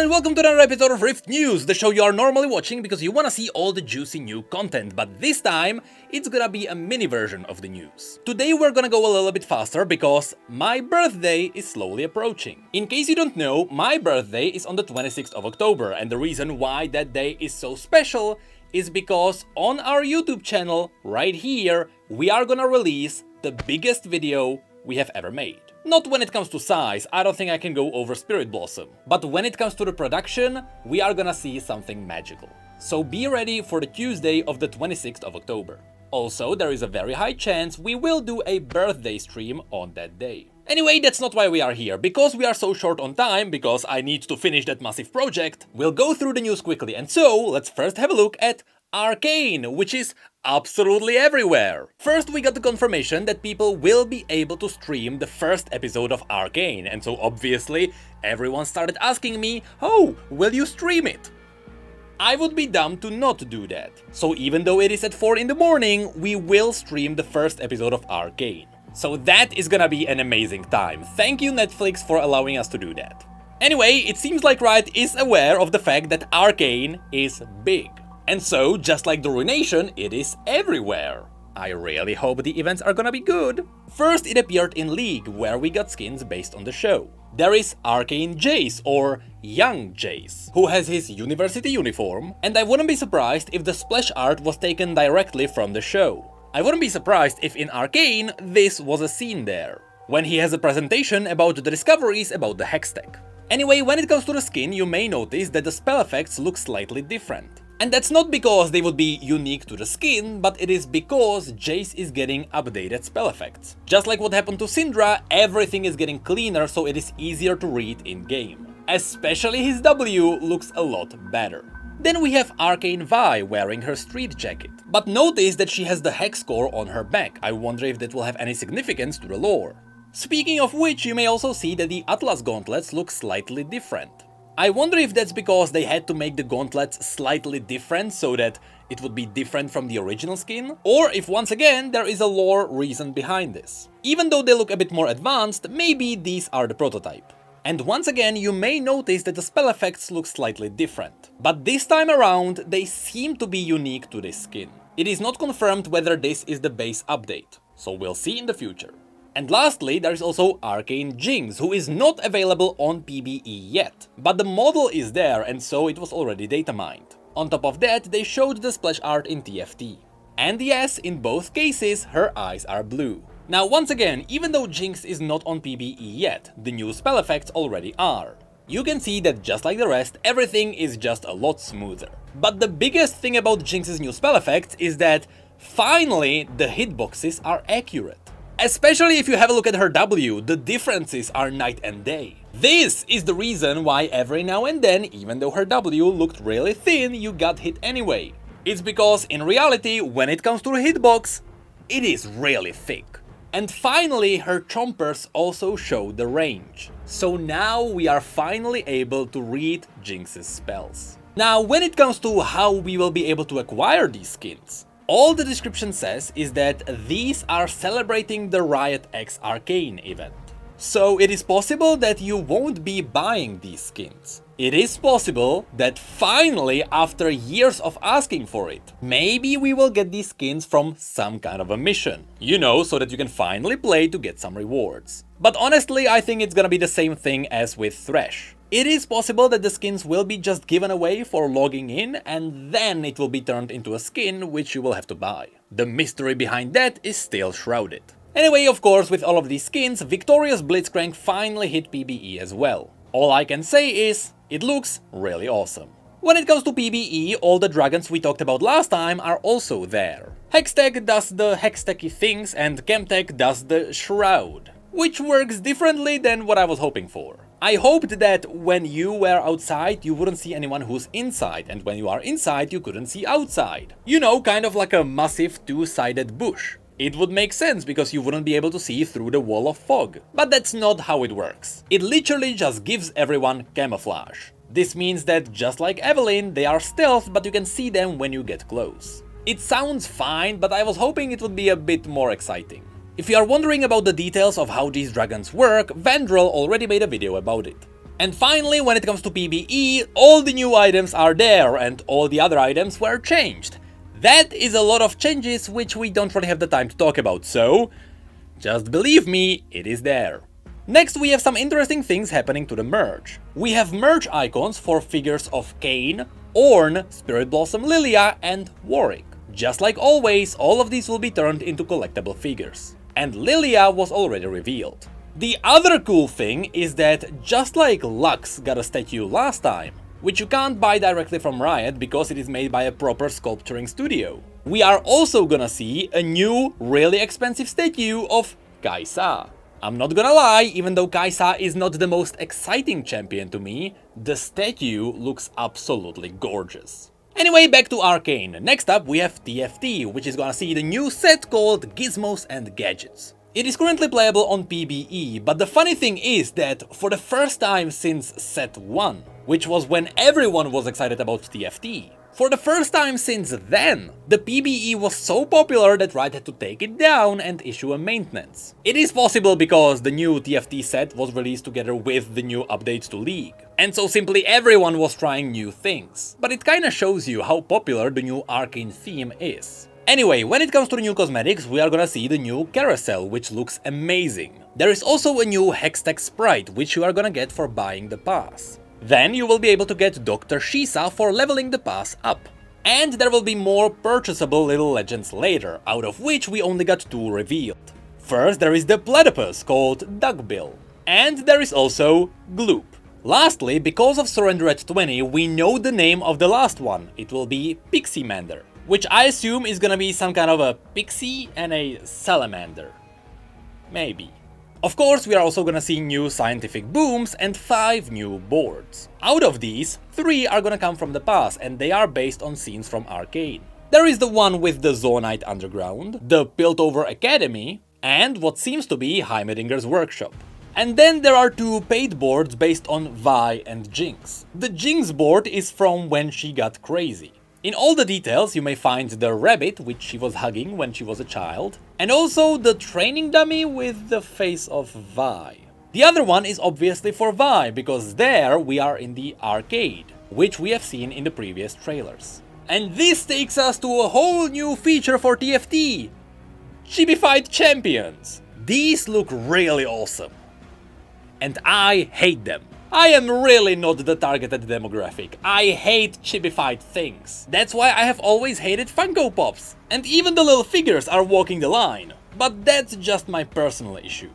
everyone and welcome to another episode of Rift News, the show you are normally watching because you wanna see all the juicy new content, but this time it's gonna be a mini version of the news. Today we're gonna go a little bit faster because my birthday is slowly approaching. In case you don't know, my birthday is on the 26th of October, and the reason why that day is so special is because on our YouTube channel, right here, we are gonna release the biggest video we have ever made. Not when it comes to size, I don't think I can go over Spirit Blossom, but when it comes to the production, we are gonna see something magical. So be ready for the Tuesday of the 26th of October. Also, there is a very high chance we will do a birthday stream on that day. Anyway, that's not why we are here. Because we are so short on time, because I need to finish that massive project, we'll go through the news quickly. And so, let's first have a look at Arcane, which is absolutely everywhere. First, we got the confirmation that people will be able to stream the first episode of Arcane, and so obviously everyone started asking me, oh, will you stream it? I would be dumb to not do that. So even though it is at 4 in the morning, we will stream the first episode of Arcane. So that is gonna be an amazing time. Thank you Netflix for allowing us to do that. Anyway, it seems like Riot is aware of the fact that Arcane is big. And so, just like the Ruination, it is everywhere. I really hope the events are gonna be good. First, it appeared in League, where we got skins based on the show. There is Arcane Jace, or Young Jace, who has his university uniform, and I wouldn't be surprised if the splash art was taken directly from the show. I wouldn't be surprised if in Arcane this was a scene there, when he has a presentation about the discoveries about the Hextech. Anyway, when it comes to the skin, you may notice that the spell effects look slightly different. And that's not because they would be unique to the skin, but it is because Jace is getting updated spell effects. Just like what happened to Syndra, everything is getting cleaner so it is easier to read in-game. Especially his W looks a lot better. Then we have Arcane Vi wearing her street jacket. But notice that she has the hex core on her back. I wonder if that will have any significance to the lore. Speaking of which, you may also see that the Atlas gauntlets look slightly different. I wonder if that's because they had to make the gauntlets slightly different so that it would be different from the original skin, or if once again there is a lore reason behind this. Even though they look a bit more advanced, maybe these are the prototype. And once again, you may notice that the spell effects look slightly different. But this time around, they seem to be unique to this skin. It is not confirmed whether this is the base update, so we'll see in the future. And lastly, there is also Arcane Jinx, who is not available on PBE yet. But the model is there, and so it was already data mined. On top of that, they showed the splash art in TFT. And yes, in both cases, her eyes are blue. Now once again, even though Jinx is not on PBE yet, the new spell effects already are. You can see that just like the rest, everything is just a lot smoother. But the biggest thing about Jinx's new spell effects is that finally the hitboxes are accurate. Especially if you have a look at her W, the differences are night and day. This is the reason why every now and then, even though her W looked really thin, you got hit anyway. It's because in reality, when it comes to the hitbox, it is really thick. And finally, her chompers also show the range. So now we are finally able to read Jinx's spells. Now, when it comes to how we will be able to acquire these skins, all the description says is that these are celebrating the Riot X Arcane event. So it is possible that you won't be buying these skins. It is possible that finally, after years of asking for it, maybe we will get these skins from some kind of a mission. You know, so that you can finally play to get some rewards. But honestly, I think it's gonna be the same thing as with Thresh. It is possible that the skins will be just given away for logging in, and then it will be turned into a skin which you will have to buy. The mystery behind that is still shrouded. Anyway, of course, with all of these skins, Victorious Blitzcrank finally hit PBE as well. All I can say is, it looks really awesome. When it comes to PBE, all the dragons we talked about last time are also there. Hextech does the Hextechy things and Chemtech does the Shroud, which works differently than what I was hoping for. I hoped that when you were outside, you wouldn't see anyone who's inside, and when you are inside, you couldn't see outside. You know, kind of like a massive two-sided bush. It would make sense because you wouldn't be able to see through the wall of fog. But that's not how it works. It literally just gives everyone camouflage. This means that just like Evelynn, they are stealth, but you can see them when you get close. It sounds fine, but I was hoping it would be a bit more exciting. If you are wondering about the details of how these dragons work, Vandrel already made a video about it. And finally, when it comes to PvE, all the new items are there and all the other items were changed. That is a lot of changes which we don't really have the time to talk about, so just believe me, it is there. Next, we have some interesting things happening to the merge. We have merge icons for figures of Kayn, Ornn, Spirit Blossom Lilia, and Warwick. Just like always, all of these will be turned into collectible figures. And Lilia was already revealed. The other cool thing is that just like Lux got a statue last time, which you can't buy directly from Riot because it is made by a proper sculpturing studio, we are also gonna see a new, really expensive statue of Kai'Sa. I'm not gonna lie, even though Kai'Sa is not the most exciting champion to me, the statue looks absolutely gorgeous. Anyway, back to Arcane. Next up we have TFT, which is gonna see the new set called Gizmos and Gadgets. It is currently playable on PvE, but the funny thing is that for the first time since Set 1, which was when everyone was excited about TFT, for the first time since then, the PvE was so popular that Riot had to take it down and issue a maintenance. It is possible because the new TFT set was released together with the new updates to League, and so simply everyone was trying new things. But it kinda shows you how popular the new Arcane theme is. Anyway, when it comes to the new cosmetics, we are gonna see the new carousel, which looks amazing. There is also a new Hextech sprite, which you are gonna get for buying the pass. Then you will be able to get Dr. Shisa for leveling the pass up. And there will be more purchasable little legends later, out of which we only got 2 revealed. First there is the platypus called Duckbill, and there is also Gloop. Lastly, because of Surrender at 20, we know the name of the last one. It will be Pixiemander, which I assume is gonna be some kind of a pixie and a salamander. Maybe. Of course, we are also gonna see new scientific booms and 5 new boards. Out of these, 3 are gonna come from the past, and they are based on scenes from Arcane. There is the one with the Zoonite Underground, the Piltover Academy, and what seems to be Heimerdinger's workshop. And then there are 2 paid boards based on Vi and Jinx. The Jinx board is from when she got crazy. In all the details you may find the rabbit, which she was hugging when she was a child, and also the training dummy with the face of Vi. The other one is obviously for Vi, because there we are in the arcade, which we have seen in the previous trailers. And this takes us to a whole new feature for TFT! Chibified champions! These look really awesome. And I hate them. I am really not the targeted demographic. I hate chibified things. That's why I have always hated Funko Pops. And even the little figures are walking the line. But that's just my personal issue.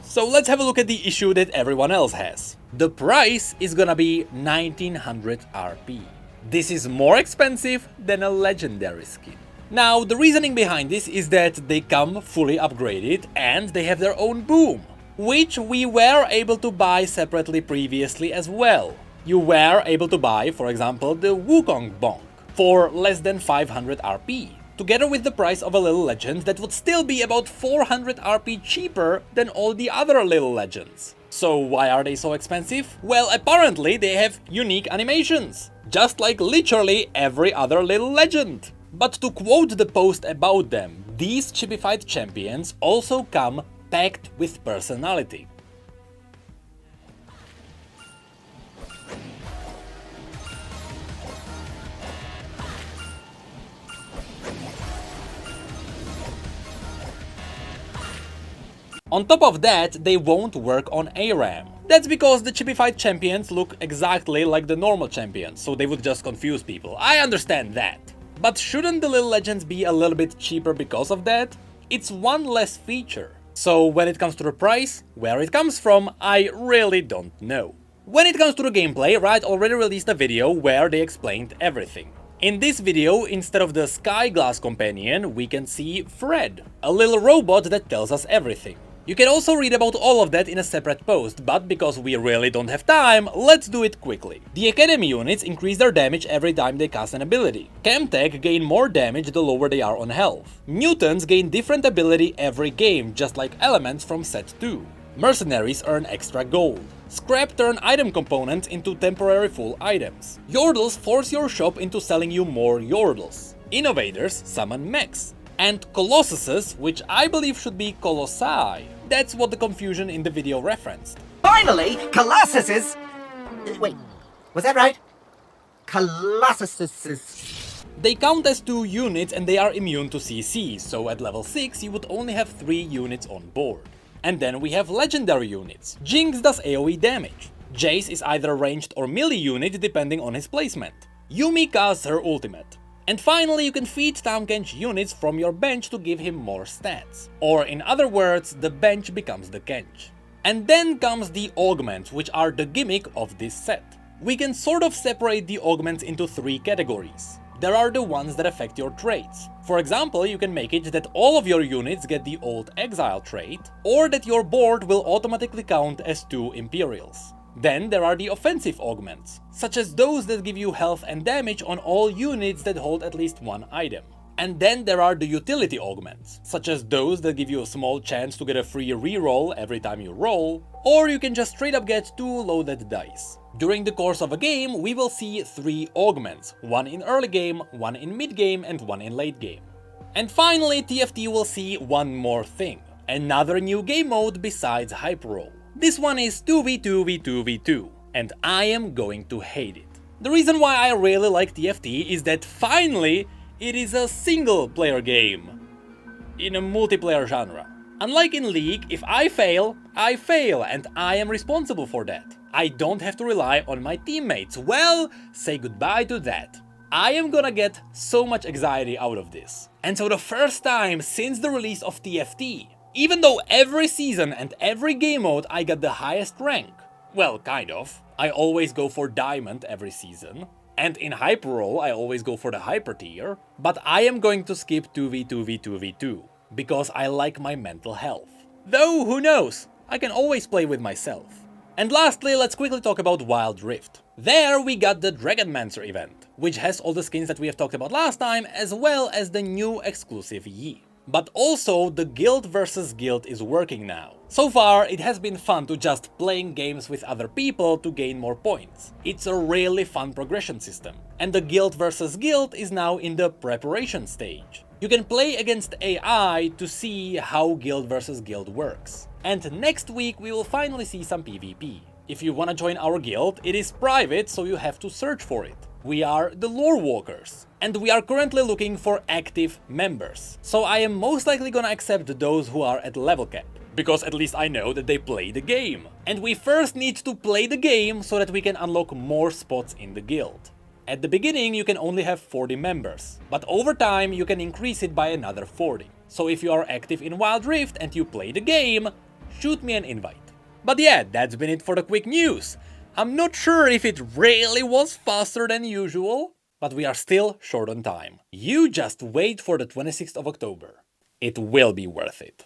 So let's have a look at the issue that everyone else has. The price is gonna be 1900 RP. This is more expensive than a legendary skin. Now, the reasoning behind this is that they come fully upgraded and they have their own boom, which we were able to buy separately previously as well. You were able to buy, for example, the Wukong Bonk for less than 500 RP, together with the price of a little legend that would still be about 400 RP cheaper than all the other little legends. So why are they so expensive? Well, apparently they have unique animations, just like literally every other little legend. But to quote the post about them, these chibified champions also come packed with personality. On top of that, they won't work on ARAM. That's because the chibified champions look exactly like the normal champions, so they would just confuse people. I understand that. But shouldn't the little legends be a little bit cheaper because of that? It's one less feature. So when it comes to the price, where it comes from, I really don't know. When it comes to the gameplay, Riot already released a video where they explained everything. In this video, instead of the Skyglass companion, we can see Fred, a little robot that tells us everything. You can also read about all of that in a separate post, but because we really don't have time, let's do it quickly. The Academy units increase their damage every time they cast an ability. Chemtech gain more damage the lower they are on health. Mutants gain different ability every game, just like elements from set 2. Mercenaries earn extra gold. Scrap turn item components into temporary full items. Yordles force your shop into selling you more Yordles. Innovators summon mechs. And Colossuses, which I believe should be Colossi. That's what the confusion in the video referenced. Finally, Colossuses! Wait, was that right? Colossus. They count as 2 units and they are immune to CC, so at level 6 you would only have 3 units on board. And then we have legendary units. Jinx does AoE damage. Jace is either ranged or melee unit depending on his placement. Yumi casts her ultimate. And finally you can feed Tahm Kench units from your bench to give him more stats. Or in other words, the bench becomes the Kench. And then comes the augments, which are the gimmick of this set. We can sort of separate the augments into 3 categories. There are the ones that affect your traits. For example, you can make it that all of your units get the Old Exile trait, or that your board will automatically count as 2 Imperials. Then there are the offensive augments, such as those that give you health and damage on all units that hold at least 1 item. And then there are the utility augments, such as those that give you a small chance to get a free reroll every time you roll, or you can just straight up get 2 loaded dice. During the course of a game, we will see 3 augments, 1 in early game, 1 in mid game, and 1 in late game. And finally, TFT will see one more thing, another new game mode besides Hyper Roll. This one is 2v2v2v2, and I am going to hate it. The reason why I really like TFT is that finally it is a single player game in a multiplayer genre. Unlike in League, if I fail, and I am responsible for that. I don't have to rely on my teammates. Well, say goodbye to that. I am gonna get so much anxiety out of this. And so the first time since the release of TFT, even though every season and every game mode I got the highest rank, well, kind of, I always go for Diamond every season, and in Hyper Roll I always go for the Hyper tier, but I am going to skip 2v2v2v2, because I like my mental health. Though, who knows, I can always play with myself. And lastly, let's quickly talk about Wild Rift. There we got the Dragonmancer event, which has all the skins that we have talked about last time, as well as the new exclusive Yi. But also, the guild versus guild is working now. So far, it has been fun to just playing games with other people to gain more points. It's a really fun progression system. And the guild versus guild is now in the preparation stage. You can play against AI to see how guild versus guild works. And next week we will finally see some PvP. If you wanna join our guild, it is private, so you have to search for it. We are the Lore Walkers, and we are currently looking for active members. So I am most likely gonna accept those who are at level cap, because at least I know that they play the game. And we first need to play the game so that we can unlock more spots in the guild. At the beginning you can only have 40 members, but over time you can increase it by another 40. So if you are active in Wild Rift and you play the game, shoot me an invite. But yeah, that's been it for the quick news. I'm not sure if it really was faster than usual, but we are still short on time. You just wait for the 26th of October. It will be worth it.